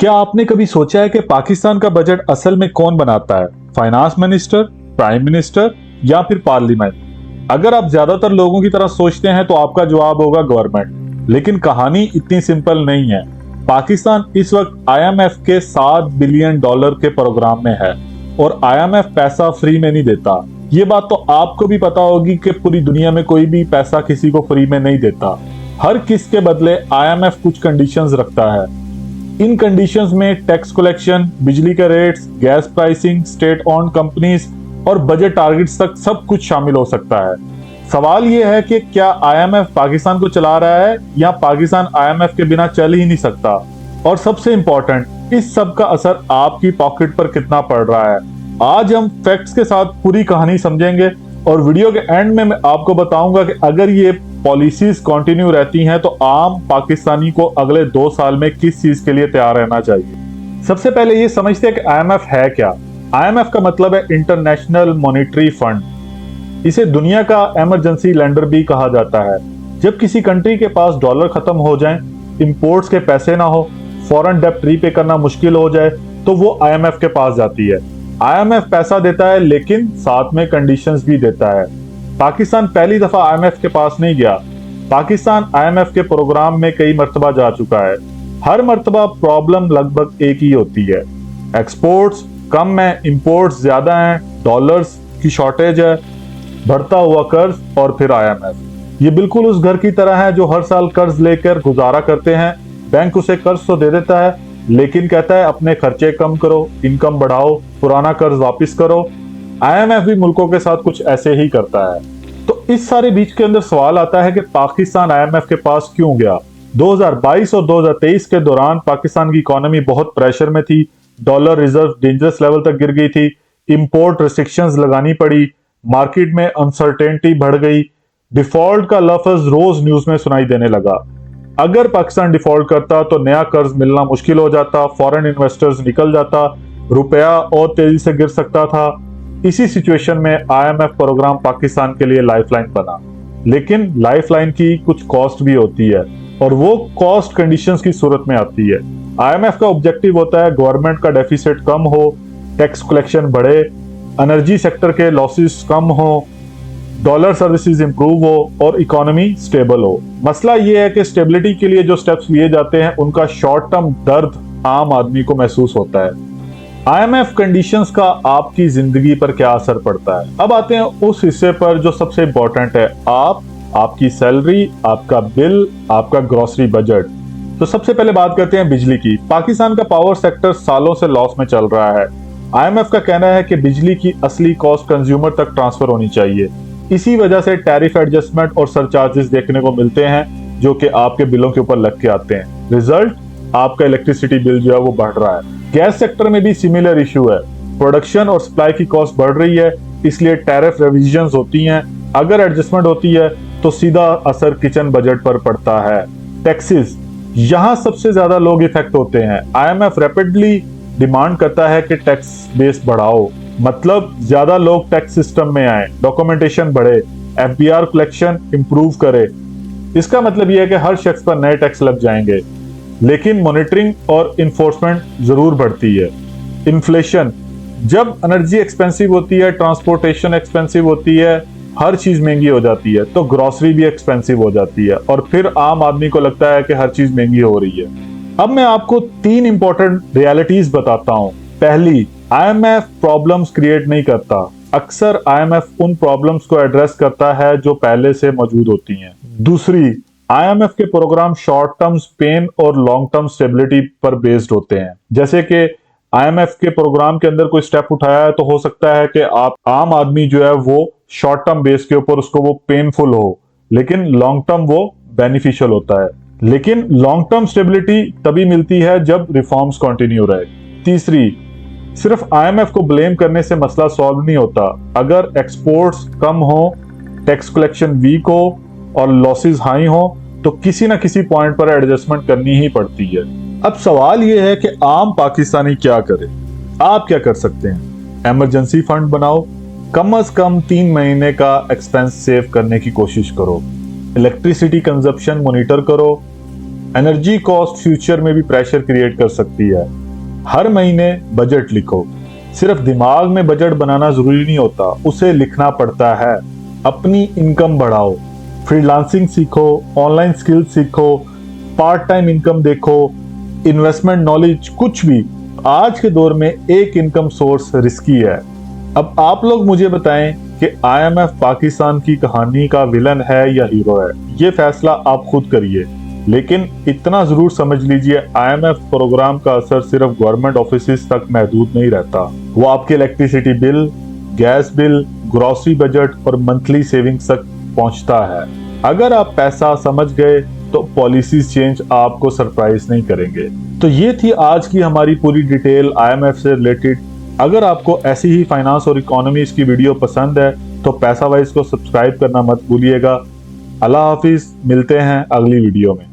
क्या आपने कभी सोचा है कि पाकिस्तान का बजट असल में कौन बनाता है? फाइनेंस मिनिस्टर, प्राइम मिनिस्टर या फिर पार्लियामेंट? अगर आप ज्यादातर लोगों की तरह सोचते हैं तो आपका जवाब होगा गवर्नमेंट। लेकिन कहानी इतनी सिंपल नहीं है। पाकिस्तान इस वक्त आईएमएफ के $7 बिलियन के प्रोग्राम में है और आईएमएफ पैसा फ्री में नहीं देता। ये बात तो आपको भी पता होगी कि पूरी दुनिया में कोई भी पैसा किसी को फ्री में नहीं देता। हर किस के बदले आईएमएफ कुछ कंडीशंस रखता है। इन कंडीशंस में टैक्स कलेक्शन, बिजली के rates, gas pricing, state owned companies और बजट टारगेट्स तक सब कुछ शामिल हो सकता है। सवाल यह है कि क्या आईएमएफ पाकिस्तान को चला रहा है या पाकिस्तान आईएमएफ के बिना चल ही नहीं सकता? और सबसे इंपॉर्टेंट, इस सब का असर आपकी पॉकेट पर कितना पड़ रहा है? आज हम फैक्ट्स के साथ पूरी कहानी समझेंगे और वीडियो के एंड में मैं आपको बताऊंगा कि अगर ये पॉलिसीज कंटिन्यू रहती हैं तो आम पाकिस्तानी को अगले 2 साल में किस चीज के लिए तैयार रहना चाहिए। सबसे पहले ये समझते हैं कि आईएमएफ है क्या। आईएमएफ का मतलब है इंटरनेशनल मॉनेटरी फंड। इसे दुनिया का इमरजेंसी लेंडर भी कहा जाता है। जब किसी कंट्री के पास डॉलर खत्म हो जाए, इंपोर्ट्स के पैसे ना हो, फॉरेन डेब्ट रीपे करना मुश्किल हो जाए, तो वो आईएमएफ के पास जाती है। आईएमएफ पैसा देता है लेकिन साथ में कंडीशंस भी देता है। पाकिस्तान पहली दफा आईएमएफ के पास नहीं गया। पाकिस्तान आईएमएफ के प्रोग्राम में कई मर्तबा जा चुका है। हर मर्तबा प्रॉब्लम लगभग एक ही होती है। एक्सपोर्ट्स कम है, इंपोर्ट्स ज्यादा हैं, डॉलर्स की शॉर्टेज है, बढ़ता हुआ कर्ज और फिर आईएमएफ। ये बिल्कुल उस घर की तरह है जो हर साल कर्ज लेकर गुजारा करते हैं। बैंक उसे कर्ज तो दे देता है लेकिन कहता है अपने खर्चे कम करो, इनकम बढ़ाओ, पुराना कर्ज वापस करो। आईएमएफ भी मुल्कों के साथ कुछ ऐसे ही करता है। तो इस सारे बीच के अंदर सवाल आता है कि पाकिस्तान आईएमएफ के पास क्यों गया। 2022 और 2023 के दौरान पाकिस्तान की इकोनॉमी बहुत प्रेशर में थी। डॉलर रिजर्व डेंजरस लेवल तक गिर गई थी। इंपोर्ट रिस्ट्रिक्शंस लगानी पड़ी। मार्केट में अनसर्टेनिटी बढ़ गई। डिफॉल्ट का लफ्ज रोज न्यूज में सुनाई देने लगा। अगर पाकिस्तान डिफॉल्ट करता तो नया कर्ज मिलना मुश्किल हो जाता, फॉरेन इन्वेस्टर्स निकल जाता, रुपया और तेजी से गिर सकता था। इसी सिचुएशन में आईएमएफ प्रोग्राम पाकिस्तान के लिए लाइफलाइन बना। लेकिन लाइफलाइन की कुछ कॉस्ट भी होती है और वो कॉस्ट कंडीशंस की सूरत में आती है। आईएमएफ का ऑब्जेक्टिव होता है गवर्नमेंट का डेफिसिट कम हो, टैक्स कलेक्शन बढ़े, एनर्जी सेक्टर के लॉसेस कम हो, डॉलर सर्विसेज इंप्रूव हो और इकोनॉमी स्टेबल हो। मसला ये है कि स्टेबिलिटी के लिए जो स्टेप्स लिए जाते हैं उनका शॉर्ट टर्म दर्द आम आदमी को महसूस होता है। आईएमएफ कंडीशंस का आपकी जिंदगी पर क्या असर पड़ता है? अब आते हैं उस हिस्से पर जो सबसे इंपॉर्टेंट है, आपकी सैलरी, आपका बिल, आपका ग्रोसरी बजट। तो सबसे पहले बात करते हैं बिजली की। पाकिस्तान का पावर सेक्टर सालों से लॉस में चल रहा है। आईएमएफ का कहना है कि बिजली की असली कॉस्ट कंज्यूमर तक ट्रांसफर होनी चाहिए। इसी वजह से टैरिफ एडजस्टमेंट और सरचार्जेस देखने को मिलते हैं जो कि आपके बिलों के ऊपर लग के आते हैं। रिजल्ट, आपका इलेक्ट्रिसिटी बिल जो है वो बढ़ रहा है। गैस सेक्टर में भी सिमिलर इशू है। प्रोडक्शन और सप्लाई की कॉस्ट बढ़ रही है, इसलिए टैरिफ रिविजन्स होती हैं। अगर एडजस्टमेंट होती है तो सीधा असर किचन बजट पर पड़ता है। टैक्सेस, यहाँ सबसे ज्यादा लोग इफेक्ट होते हैं। आईएमएफ रैपिडली डिमांड करता है कि टैक्स बेस बढ़ाओ, मतलब ज्यादा लोग टैक्स सिस्टम में आए, डॉक्यूमेंटेशन बढ़े, एफबीआर कलेक्शन इंप्रूव करे। इसका मतलब यह है कि हर शख्स पर नए टैक्स लग जाएंगे, लेकिन मॉनिटरिंग और इन्फोर्समेंट जरूर बढ़ती है। इन्फ्लेशन, जब एनर्जी एक्सपेंसिव होती है, ट्रांसपोर्टेशन एक्सपेंसिव होती है, हर चीज महंगी हो जाती है, तो ग्रोसरी भी एक्सपेंसिव हो जाती है और फिर आम आदमी को लगता है कि हर चीज महंगी हो रही है। अब मैं आपको 3 इंपॉर्टेंट रियलिटीज बताता हूं। पहली, आईएमएफ प्रॉब्लम्स क्रिएट नहीं करता। अक्सर आईएमएफ उन प्रॉब्लम्स को एड्रेस करता है जो पहले से मौजूद होती हैं। दूसरी, आईएमएफ के प्रोग्राम शॉर्ट टर्म पेन और लॉन्ग टर्म स्टेबिलिटी पर बेस्ड होते हैं। जैसे कि आईएमएफ के प्रोग्राम के अंदर कोई स्टेप उठाया है तो हो सकता है कि आप आम आदमी जो है वो शॉर्ट टर्म बेस के ऊपर उसको वो पेनफुल हो, लेकिन लॉन्ग टर्म वो बेनिफिशियल होता है। लेकिन लॉन्ग टर्म स्टेबिलिटी तभी मिलती है जब रिफॉर्म्स कंटिन्यू रहे। तीसरी, सिर्फ आईएमएफ को ब्लेम करने से मसला सॉल्व नहीं होता। अगर एक्सपोर्ट्स कम हो, टैक्स कलेक्शन वीक हो और लॉसेस हाई हो तो किसी ना किसी पॉइंट पर एडजस्टमेंट करनी ही पड़ती है। अब सवाल यह है कि आम पाकिस्तानी क्या करे? आप क्या कर सकते हैं? इमरजेंसी फंड बनाओ, कम से कम 3 महीने का एक्सपेंस सेव करने की कोशिश करो। इलेक्ट्रिसिटी कंजप्शन मॉनिटर करो। एनर्जी कॉस्ट फ्यूचर में भी प्रेशर क्रिएट कर सकती है। हर महीने बजट लिखो। सिर्फ दिमाग में बजट बनाना जरूरी नहीं होता, उसे लिखना पड़ता है। अपनी इनकम बढ़ाओ, फ्रीलांसिंग सीखो, ऑनलाइन स्किल सीखो, पार्ट टाइम इनकम देखो, इन्वेस्टमेंट नॉलेज, कुछ भी। आज के दौर में एक इनकम सोर्स रिस्की है। अब आप लोग मुझे बताएं कि IMF पाकिस्तान की कहानी का विलन है या हीरो है। ये फैसला आप खुद करिए, लेकिन इतना जरूर समझ लीजिए IMF प्रोग्राम का असर सिर्फ गवर्नमेंट ऑफिस तक महदूद नहीं रहता। वो आपके electricity bill, gas bill, grocery budget और मंथली सेविंग्स तक पहुंचता है। अगर आप पैसा समझ गए तो पॉलिसीज चेंज आपको सरप्राइज नहीं करेंगे। तो ये थी आज की हमारी पूरी डिटेल IMF से रिलेटेड। अगर आपको ऐसी ही फाइनेंस और इकोनॉमीज की वीडियो पसंद है तो पैसा वाइज को सब्सक्राइब करना मत भूलिएगा। अल्लाह हाफिज, मिलते हैं अगली वीडियो में।